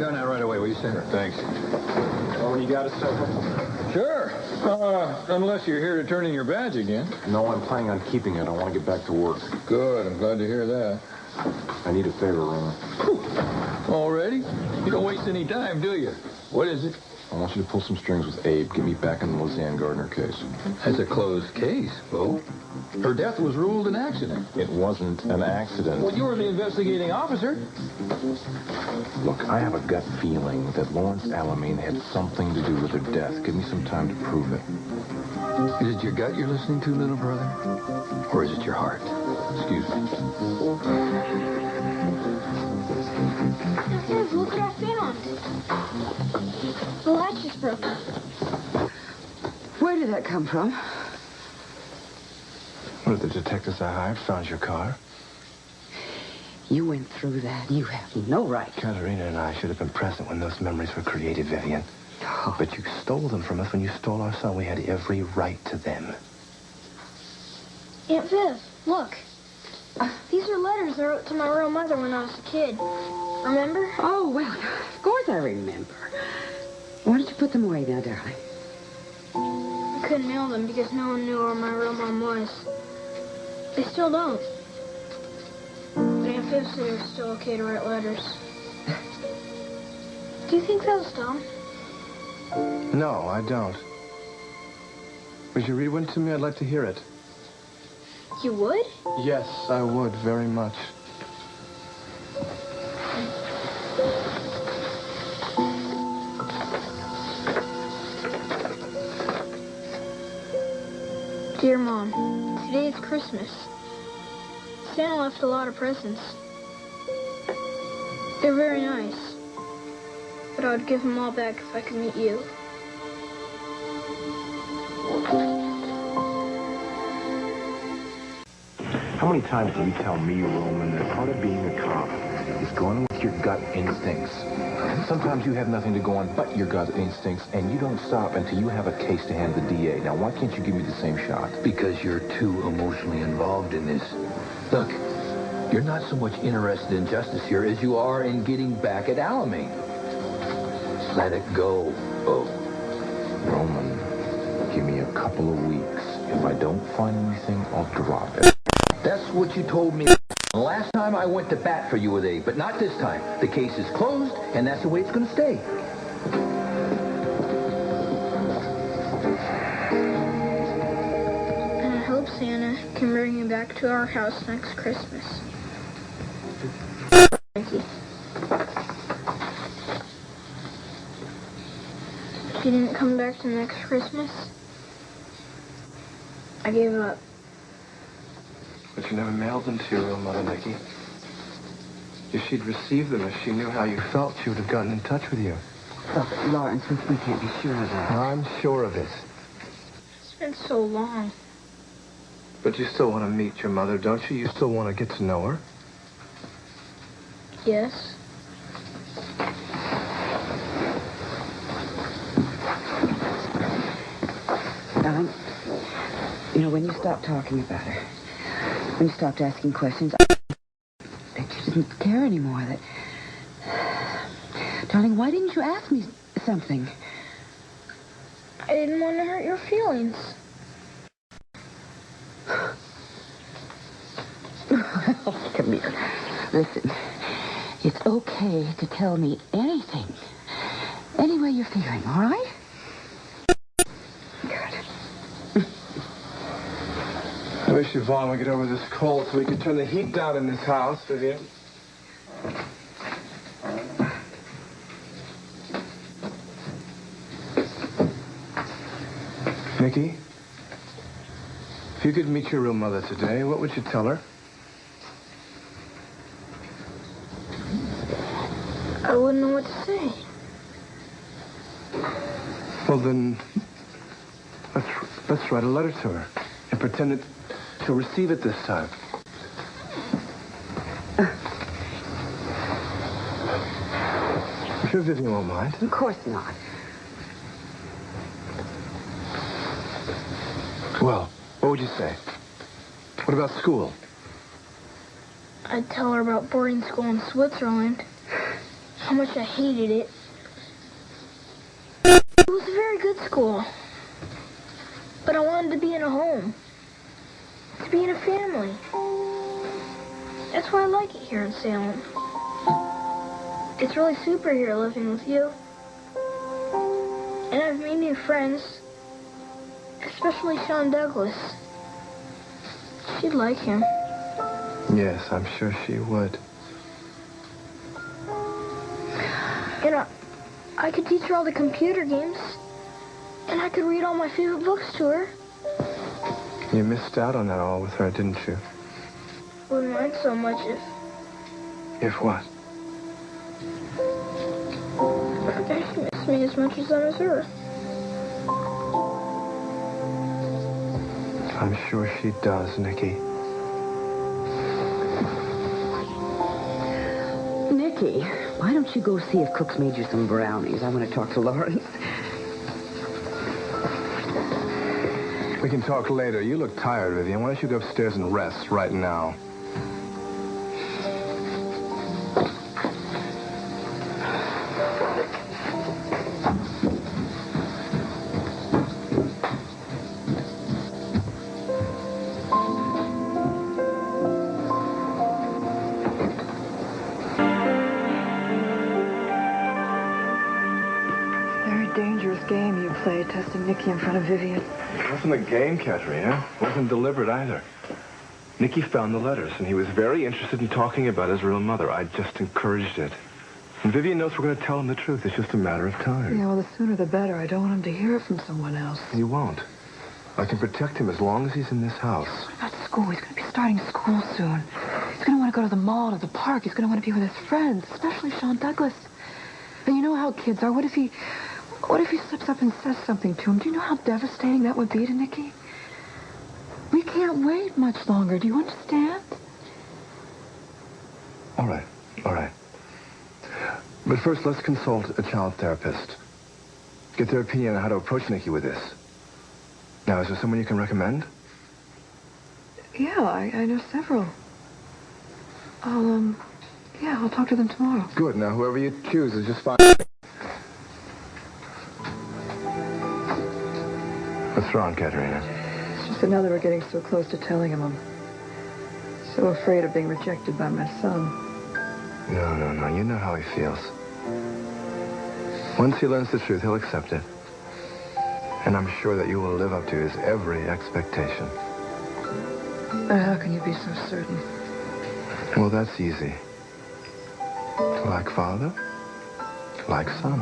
gun out right away, will you, sir? Thanks. Oh, you got a second? Sure. Unless you're here to turn in your badge again. No, I'm planning on keeping it. I want to get back to work. Good. I'm glad to hear that. I need a favor, Roman. Already? You don't waste any time, do you? What is it? I want you to pull some strings with Abe. Get me back in the Lizanne Gardner case. That's a closed case, Bo. Her death was ruled an accident. It wasn't an accident. Well, you were the investigating officer. Look, I have a gut feeling that Lawrence Alameen had something to do with her death. Give me some time to prove it. Is it your gut you're listening to, little brother? Or is it your heart? Excuse me. Dad, look what I found. The latch is broken. Where did that come from? One of the detectives I hired found your car. You went through that. You have no right. Katerina and I should have been present when those memories were created, Vivian. Oh. But you stole them from us when you stole our son. We had every right to them. Aunt Viv, look. These are letters I wrote to my real mother when I was a kid. Remember? Oh, well, of course I remember. Why don't you put them away now, darling? I couldn't mail them because no one knew where my real mom was. They still don't. But Aunt Viv said it was still okay to write letters. Do you think that was dumb? No, I don't. Would you read one to me? I'd like to hear it. You would? Yes, I would, very much. Dear Mom, today is Christmas. Santa left a lot of presents. They're very nice. But I would give them all back if I could meet you. How many times do you tell me, Roman, that part of being a cop is going with your gut instincts? Sometimes you have nothing to go on but your gut instincts, and you don't stop until you have a case to hand the DA. Now, why can't you give me the same shot? Because you're too emotionally involved in this. Look, you're not so much interested in justice here as you are in getting back at Alameen. Let it go, Bo. Roman, give me a couple of weeks. If I don't find anything, I'll drop it. That's what you told me last time I went to bat for you with Abe, but not this time. The case is closed, and that's the way it's going to stay. And I hope Santa can bring you back to our house next Christmas. Thank you. If you didn't come back to next Christmas, I gave up. But you never mailed them to your real mother, Nikki. If she'd received them, if she knew how you felt, she would have gotten in touch with you. Look, Lawrence, we can't be sure of that. I'm sure of it. It's been so long. But you still want to meet your mother, don't you? You still want to get to know her? Yes. Darling, you know, when you stopped talking about her, when you stopped asking questions, that you didn't care anymore, that... Darling, why didn't you ask me something? I didn't want to hurt your feelings. Come here. Listen, it's okay to tell me anything. Any way you're feeling, all right? Good. I wish Yvonne would get over this cold so we could turn the heat down in this house, Vivian. Nikki, if you could meet your real mother today, what would you tell her? I wouldn't know what to say. Well, then, let's write a letter to her and pretend that she'll receive it this time. I'm sure Vivian won't mind. Of course not. Well, what would you say? What about school? I'd tell her about boarding school in Switzerland. how much I hated it. It was a very good school. But I wanted to be in a home. To be in a family. That's why I like it here in Salem. It's really super here living with you. And I've made new friends. Especially Sean Douglas. She'd like him. Yes, I'm sure she would. And I could teach her all the computer games. And I could read all my favorite books to her. You missed out on that all with her, didn't you? Wouldn't mind so much if... If what? If she missed me as much as I miss her. I'm sure she does, Nikki. Nikki, why don't you go see if Cook's made you some brownies? I want to talk to Lawrence. We can talk later. You look tired, Vivian. Why don't you go upstairs and rest right now? Game you played, testing Nikki in front of Vivian. It wasn't a game, Katerina. It wasn't deliberate either. Nikki found the letters, and he was very interested in talking about his real mother. I just encouraged it. And Vivian knows we're going to tell him the truth. It's just a matter of time. Yeah, well, the sooner the better. I don't want him to hear it from someone else. He won't. I can protect him as long as he's in this house. What about school? He's going to be starting school soon. He's going to want to go to the mall, to the park. He's going to want to be with his friends, especially Sean Douglas. And you know how kids are. What if he slips up and says something to him? Do you know how devastating that would be to Nikki? We can't wait much longer. Do you understand? All right. But first, let's consult a child therapist. Get their opinion on how to approach Nikki with this. Now, is there someone you can recommend? Yeah, I know several. I'll talk to them tomorrow. Good. Now, whoever you choose is just fine. What's wrong, Katerina? It's just that now that we're getting so close to telling him, I'm so afraid of being rejected by my son. No. You know how he feels. Once he learns the truth, he'll accept it. And I'm sure that you will live up to his every expectation. How can you be so certain? Well, that's easy. Like father, like son.